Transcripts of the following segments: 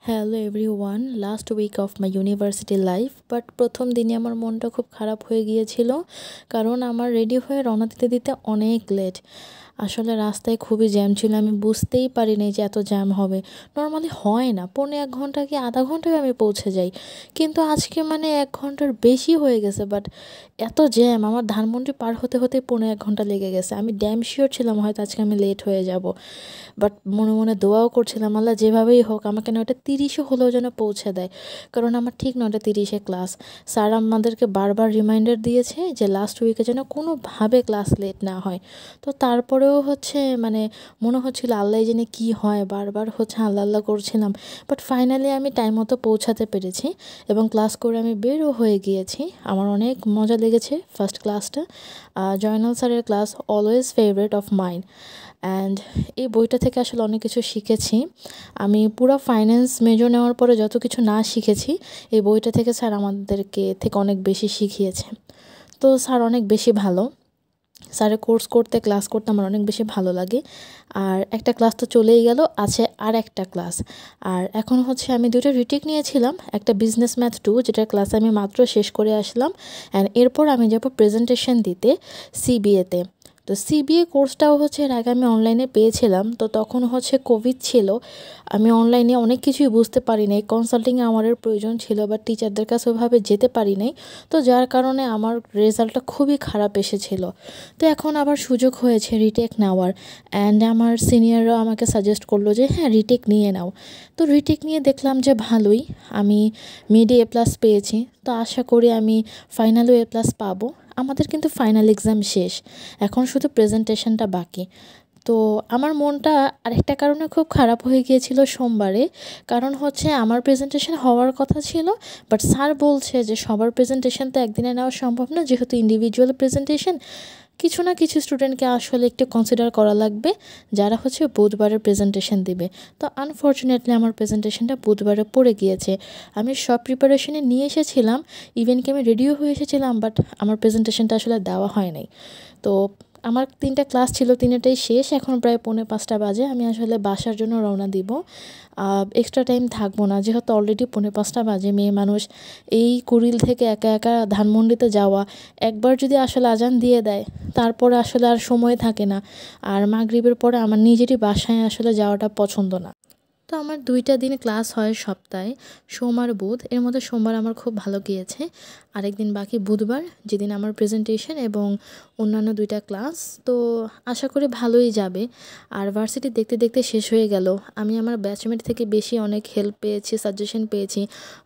Hello everyone, last week of my university life. But প্রথম দিনে আমার মনটা খুব খারাপ হয়ে গিয়েছিল, কারণ আমার রেডি হয়ে রওনা দিতে দিতে অনেক লেট। আসলে রাস্তায় খুবই জ্যাম ছিল, আমি বুঝতেই পারিনি যে এত জ্যাম হবে। নর্মালি হয় না, 1.5 ঘন্টা কি আধা ঘন্টায় আমি পৌঁছে যাই, কিন্তু আজকে 1 ঘন্টার বেশি হয়ে গেছে। বাট এত জ্যাম, আমার ধানমন্ডি পার হতে হতে 1.5 ঘন্টা লেগে গেছে। আমি ড্যাম শিওর ছিলাম হয়তো আজকে আমি লেট হয়ে যাব। বাট মনে মনে দোয়াও করছিলাম, আল্লাহ যেভাবেই হোক আমাকে 9:30 হলেও যেন পৌঁছে দেয়, কারণ আমার ঠিক 9:30 ক্লাস। স্যার আমাদেরকে বারবার রিমাইন্ডার দিয়েছে যে লাস্ট উইকে যেন কোনোভাবে ক্লাস লেট না হয়। তো তারপরেও মনে হচ্ছিল আল্লাহ জেনে কি হয়, বারবার আল্লাহ আল্লাহ করছিলাম। বাট ফাইনালি আমি টাইম মতো পৌঁছাতে পেরেছি এবং ক্লাস করে আমি বেরও হয়ে গিয়েছি। আমার অনেক মজা লেগেছে ফার্স্ট ক্লাসটা। জয়নাল স্যারের class always favourite of mind. And এই বইটা থেকে আসলে অনেক কিছু শিখেছি। আমি পুরো ফাইন্যান্স মেজর নেওয়ার পরে যত কিছু না শিখেছি, এই বইটা থেকে স্যার আমাদেরকে থেকে অনেক বেশি শিখিয়েছে। তো স্যার অনেক বেশি ভালো। স্যারের কোর্স করতে, ক্লাস করতে আমার অনেক বেশি ভালো লাগে। আর একটা ক্লাস তো চলেই গেল, আছে আর একটা ক্লাস। আর এখন আমি 2টা রিটেক নিয়েছিলাম, একটা বিজনেস ম্যাথ 2, যেটার ক্লাস আমি মাত্র শেষ করে আসলাম। অ্যান্ড এরপর আমি যাব প্রেজেন্টেশন দিতে সিবিএতে। তো সিবিএ কোর্সটাও এর আগে আমি অনলাইনে পেয়েছিলাম, তো তখন কোভিড ছিল। আমি অনলাইনে অনেক কিছুই বুঝতে পারি নাই, কনসাল্টিংয়ে আমার প্রয়োজন ছিল, বাট টিচারদের কাছে ওইভাবে যেতে পারি নাই। তো যার কারণে আমার রেজাল্টটা খুবই খারাপ এসেছিল। তো এখন আবার সুযোগ হয়েছে রিটেক নেওয়ার। অ্যান্ড আমার সিনিয়ররা আমাকে সাজেস্ট করলো যে হ্যাঁ, রিটেক নিয়ে নাও। তো রিটেক নিয়ে দেখলাম যে ভালোই, আমি মিডে A+ পেয়েছি। তো আশা করি আমি ফাইনালেও A+ পাবো। আমাদের কিন্তু ফাইনাল এক্সাম শেষ, এখন শুধু প্রেজেন্টেশনটা বাকি। তো আমার মনটা আরেকটা কারণে খুব খারাপ হয়ে গিয়েছিল সোমবারে, কারণ আমার প্রেজেন্টেশন হওয়ার কথা ছিল, বাট স্যার বলছে যে সবার প্রেজেন্টেশন তো একদিনে নেওয়া সম্ভব না, যেহেতু ইন্ডিভিজুয়াল প্রেজেন্টেশন। কিছু না কিছু স্টুডেন্টকে আসলে একটু কনসিডার করা লাগবে, যারা বুধবারের প্রেজেন্টেশন দিবে। তো আনফর্চুনেটলি আমার প্রেজেন্টেশনটা বুধবারে পড়ে গিয়েছে। আমি সব প্রিপারেশনে নিয়ে এসেছিলাম, ইভেন কি আমি রেডিও হয়ে এসেছিলাম, বাট আমার প্রেজেন্টেশনটা আসলে দেওয়া হয় নাই। তো আমার 3টা ক্লাস ছিল, 3টাই শেষ। এখন প্রায় 4:45 বাজে, আমি আসলে বাসার জন্য রওনা দিব। এক্সট্রা টাইম থাকবো না, যেহেতু অলরেডি 4:45 বাজে। মেয়ে মানুষ এই কুড়িল থেকে একা একা ধানমন্ডিতে যাওয়া, একবার যদি আসলে আজান দিয়ে দেয় তারপরে আসলে আর সময় থাকে না। আর মাগরিবের পরে আমার নিজেরই বাসায় আসলে যাওয়াটা পছন্দ না। তো আমার 2টা দিন ক্লাস হয় সপ্তাহে, সোম আর বুধ। এর মধ্যে সোমবার আমার খুব ভালো গিয়েছে। আরেকদিন বাকি বুধবার, যেদিন আমার প্রেজেন্টেশন এবং অন্যান্য 2টা ক্লাস। তো আশা করি ভালোই যাবে। আর ভার্সিটি দেখতে দেখতে শেষ হয়ে গেল। আমি আমার ব্যাচমেট থেকে বেশি অনেক হেল্প পেয়েছি, সাজেশন পেয়েছি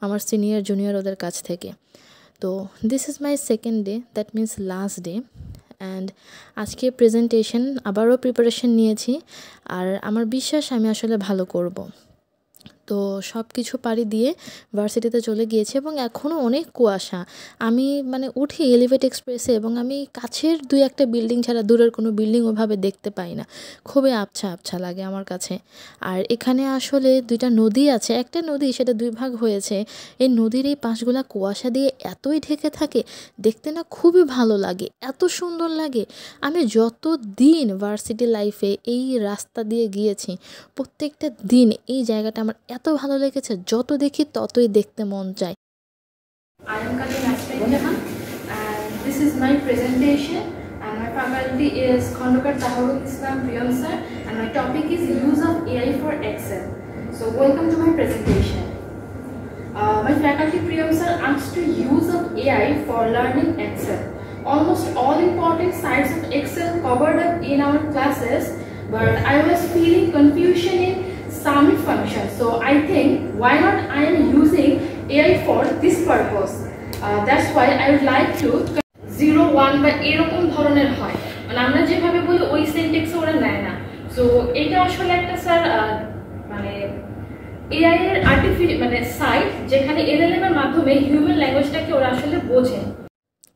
আমার সিনিয়র জুনিয়র ওদের কাছ থেকে। তো this is my second day, that means last day. And আজকে প্রেজেন্টেশন আবারও প্রিপারেশন নিয়েছি, আর আমার বিশ্বাস আমি আসলে ভালো করব। তো সব কিছু পাড়ি দিয়ে ভার্সিটিতে চলে গিয়েছি এবং এখনও অনেক কুয়াশা। আমি উঠি এলিভেট এক্সপ্রেসে এবং আমি কাছের 2-1টা বিল্ডিং ছাড়া দূরের কোনো বিল্ডিং ওভাবে দেখতে পাই না। খুবই আবছা আবছা লাগে আমার কাছে। আর এখানে আসলে 2টা নদী আছে, একটা নদী সেটা 2 ভাগ হয়েছে। এই নদীর এই পাশগুলা কুয়াশা দিয়ে এতই ঢেকে থাকে, দেখতে না খুবই ভালো লাগে, এত সুন্দর লাগে। আমি যত দিন ভার্সিটি লাইফে এই রাস্তা দিয়ে গিয়েছি, প্রত্যেকটা দিন এই জায়গাটা আমার এত ভালো লেগেছে, যত দেখি ততই দেখতে মন চায়। I am Kalim Asmain and this is my presentation, and my faculty is Khondokar Tahirul Islam Priyam sir, and my topic is use of AI for Excel. So welcome to my presentation. My faculty Priyam sir asked to use of AI for learning Excel. Almost all important sides of Excel covered up in our classes, but I was feeling confusion in some functions. So I think why not I am using AI for this purpose. That's why I would like to 0 1 বা এরকম ধরনের হয়, আমরা যেভাবে বলি ওই সিনট্যাক্সে ওরা নেয় না। সো এটা আসলে একটা স্যার এআই এর আর্টিফিশিয়াল সাইট, যেখানে এলএলএম এর মাধ্যমে হিউম্যান ল্যাঙ্গুয়েজটাকে ওরা আসলে বোঝে।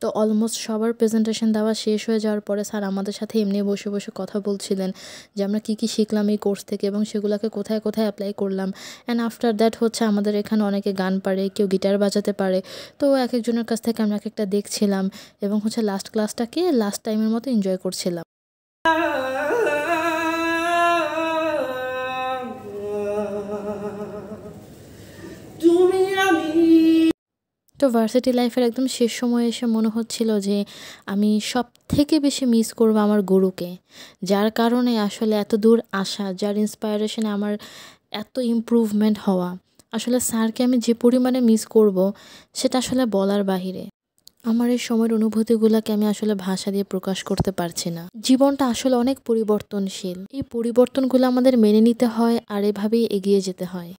তো অলমোস্ট সবার প্রেজেন্টেশন দেওয়া শেষ হয়ে যাওয়ার পরে স্যার আমাদের সাথে এমনি বসে বসে কথা বলছিলেন যে আমরা কী কী শিখলাম এই কোর্স থেকে এবং সেগুলোকে কোথায় কোথায় অ্যাপ্লাই করলাম। অ্যান্ড আফটার দ্যাট আমাদের এখানে অনেকে গান পারে, কেউ গিটার বাজাতে পারে। তো এক একজনের কাছ থেকে আমরা এক একটা দেখছিলাম এবং লাস্ট ক্লাসটাকে লাস্ট টাইমের মতো এনজয় করছিলাম। তো ভার্সিটি লাইফের একদম শেষ সময়ে এসে মনে হচ্ছিল যে আমি সবথেকে বেশি মিস করব আমার গুরুকে, যার কারণে আসলে এত দূর আসা, যার ইন্সপায়ারেশনে আমার এত ইমপ্রুভমেন্ট হওয়া। আসলে স্যারকে আমি যে পরিমাণে মিস করব সেটা আসলে বলার বাহিরে। আমার এই সময়ের অনুভূতিগুলোকে আমি আসলে ভাষা দিয়ে প্রকাশ করতে পারছি না। জীবনটা আসলে অনেক পরিবর্তনশীল। এই পরিবর্তনগুলো আমাদের মেনে নিতে হয় আর এভাবেই এগিয়ে যেতে হয়।